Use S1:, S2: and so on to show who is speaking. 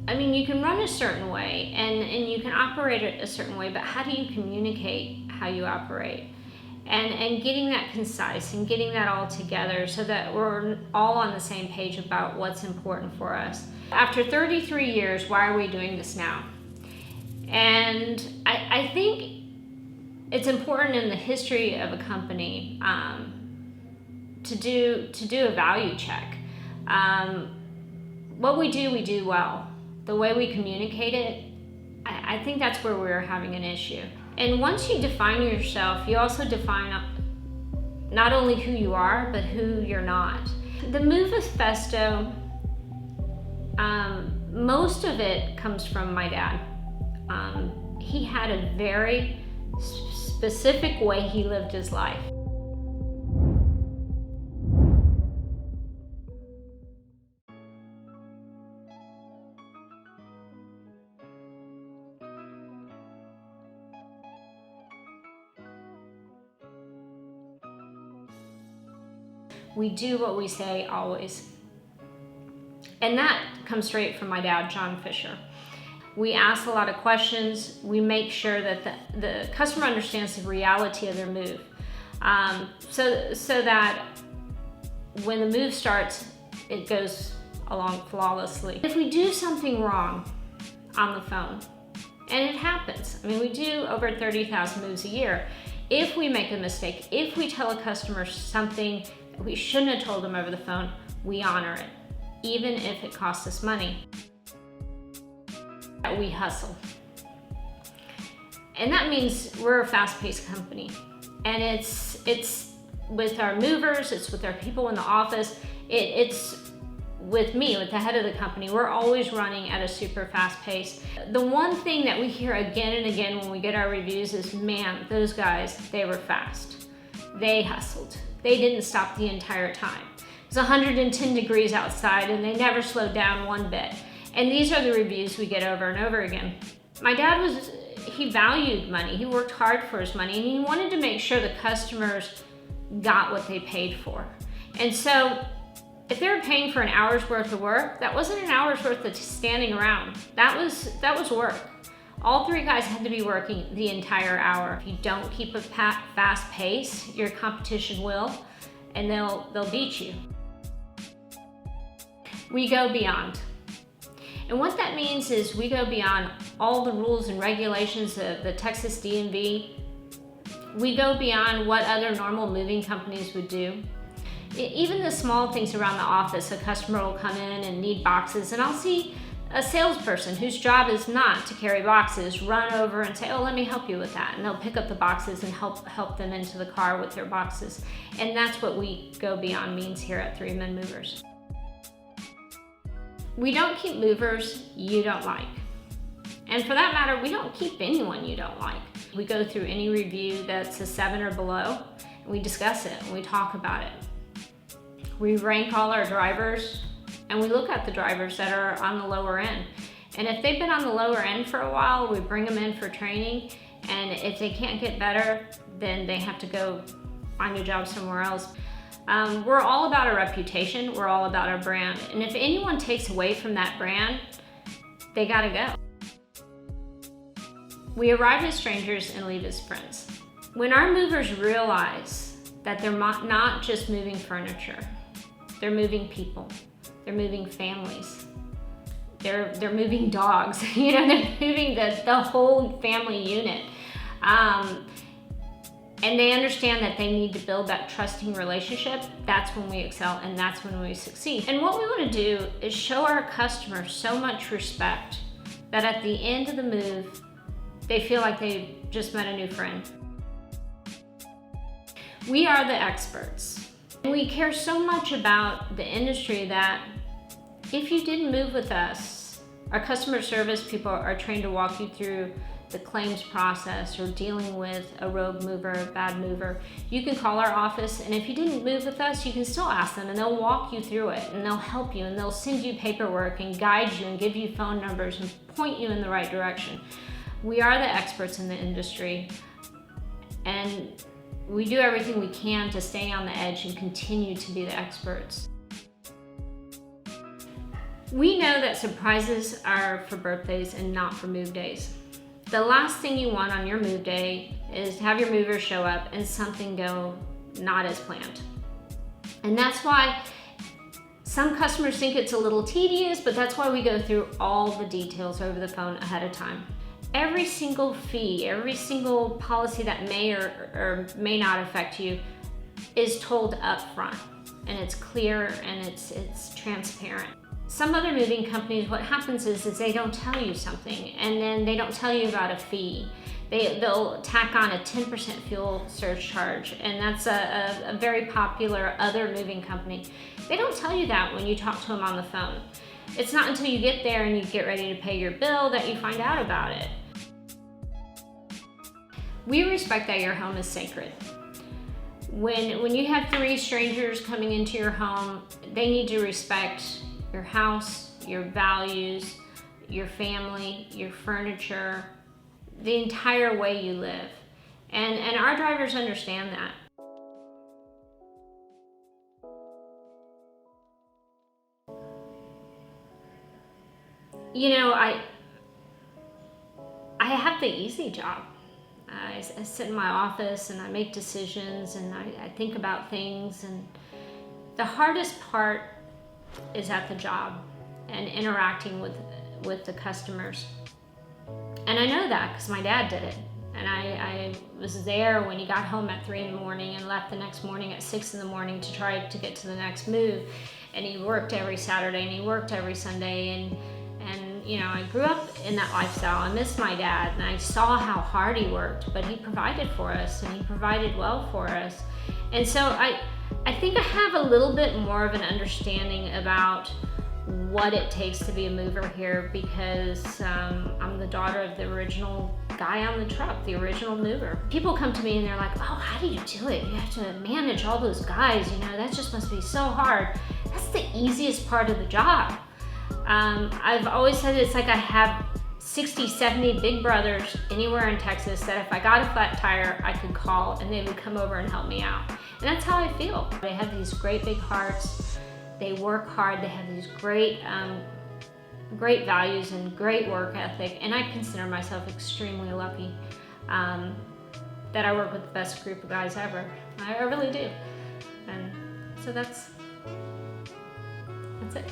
S1: I mean, you can run a certain way and you can operate it a certain way, but how do you communicate how you operate? And getting that concise and getting that all together so that we're all on the same page about what's important for us. After 33 years, why are we doing this now? And I think it's important in the history of a company to do a value check. What we do well. The way we communicate it, I think that's where we're having an issue. And once you define yourself, you also define not only who you are, but who you're not. The MOVIFESTO, most of it comes from my dad. He had a very specific way he lived his life. We do what we say always. And that comes straight from my dad, John Fisher. We ask a lot of questions. We make sure that the customer understands the reality of their move. So that when the move starts, it goes along flawlessly. If we do something wrong on the phone, and it happens, I mean, we do over 30,000 moves a year. If we make a mistake, if we tell a customer something that we shouldn't have told them over the phone, we honor it, even if it costs us money. We hustle. And that means we're a fast-paced company. And it's with our movers, it's with our people in the office, it's with me, with the head of the company. We're always running at a super fast pace. The one thing that we hear again and again when we get our reviews is, man, those guys, they were fast. They hustled. They didn't stop the entire time. It was 110 degrees outside and they never slowed down one bit. And these are the reviews we get over and over again. My dad he valued money. He worked hard for his money and he wanted to make sure the customers got what they paid for. And so if they were paying for an hour's worth of work, that wasn't an hour's worth of standing around. That was work. All three guys had to be working the entire hour. If you don't keep a fast pace, your competition will, and they'll beat you. We go beyond. And what that means is we go beyond all the rules and regulations of the Texas DMV. We go beyond what other normal moving companies would do. Even the small things around the office, a customer will come in and need boxes, and I'll see a salesperson whose job is not to carry boxes run over and say, oh, let me help you with that. And they'll pick up the boxes and help them into the car with their boxes. And that's what we go beyond means here at 3 Men Movers. We don't keep movers you don't like. And for that matter, we don't keep anyone you don't like. We go through any review that's a 7 or below, and we discuss it and we talk about it. We rank all our drivers and we look at the drivers that are on the lower end. And if they've been on the lower end for a while, we bring them in for training. And if they can't get better, then they have to go find a job somewhere else. We're all about our reputation. We're all about our brand. And if anyone takes away from that brand, they gotta go. We arrive as strangers and leave as friends. When our movers realize that they're not just moving furniture, they're moving people, they're moving families, they're moving dogs, they're moving the whole family unit. And they understand that they need to build that trusting relationship. That's when we excel and that's when we succeed. And what we want to do is show our customers so much respect that at the end of the move, they feel like they just met a new friend. We are the experts. We care so much about the industry that if you didn't move with us, our customer service people are trained to walk you through the claims process or dealing with a rogue mover, a bad mover. You can call our office, and if you didn't move with us, you can still ask them and they'll walk you through it and they'll help you and they'll send you paperwork and guide you and give you phone numbers and point you in the right direction. We are the experts in the industry and we do everything we can to stay on the edge and continue to be the experts. We know that surprises are for birthdays and not for move days. The last thing you want on your move day is to have your movers show up and something go not as planned. And that's why some customers think it's a little tedious, but that's why we go through all the details over the phone ahead of time. Every single fee, every single policy that may or may not affect you is told up front, and it's clear and it's transparent. Some other moving companies, what happens is they don't tell you something, and then they don't tell you about a fee. They'll tack on a 10% fuel surcharge, and that's a very popular other moving company. They don't tell you that when you talk to them on the phone. It's not until you get there and you get ready to pay your bill that you find out about it. We respect that your home is sacred. When you have 3 strangers coming into your home, they need to respect your house, your values, your family, your furniture, the entire way you live. And our drivers understand that. You know, I have the easy job. I sit in my office and I make decisions and I think about things, and the hardest part is at the job and interacting with the customers. And I know that because my dad did it. And I was there when he got home at 3 in the morning and left the next morning at 6 in the morning to try to get to the next move. And he worked every Saturday and he worked every Sunday, and you know, I grew up in that lifestyle. I miss my dad, and I saw how hard he worked, but he provided for us and he provided well for us. And so I think I have a little bit more of an understanding about what it takes to be a mover here, because I'm the daughter of the original guy on the truck, the original mover. People come to me and they're like, oh, how do you do it? You have to manage all those guys, you know, that just must be so hard. That's the easiest part of the job. I've always said it's like I have 60, 70 big brothers anywhere in Texas that if I got a flat tire, I could call and they would come over and help me out. And that's how I feel. They have these great big hearts. They work hard. They have these great values and great work ethic. And I consider myself extremely lucky that I work with the best group of guys ever. I really do. And so that's it.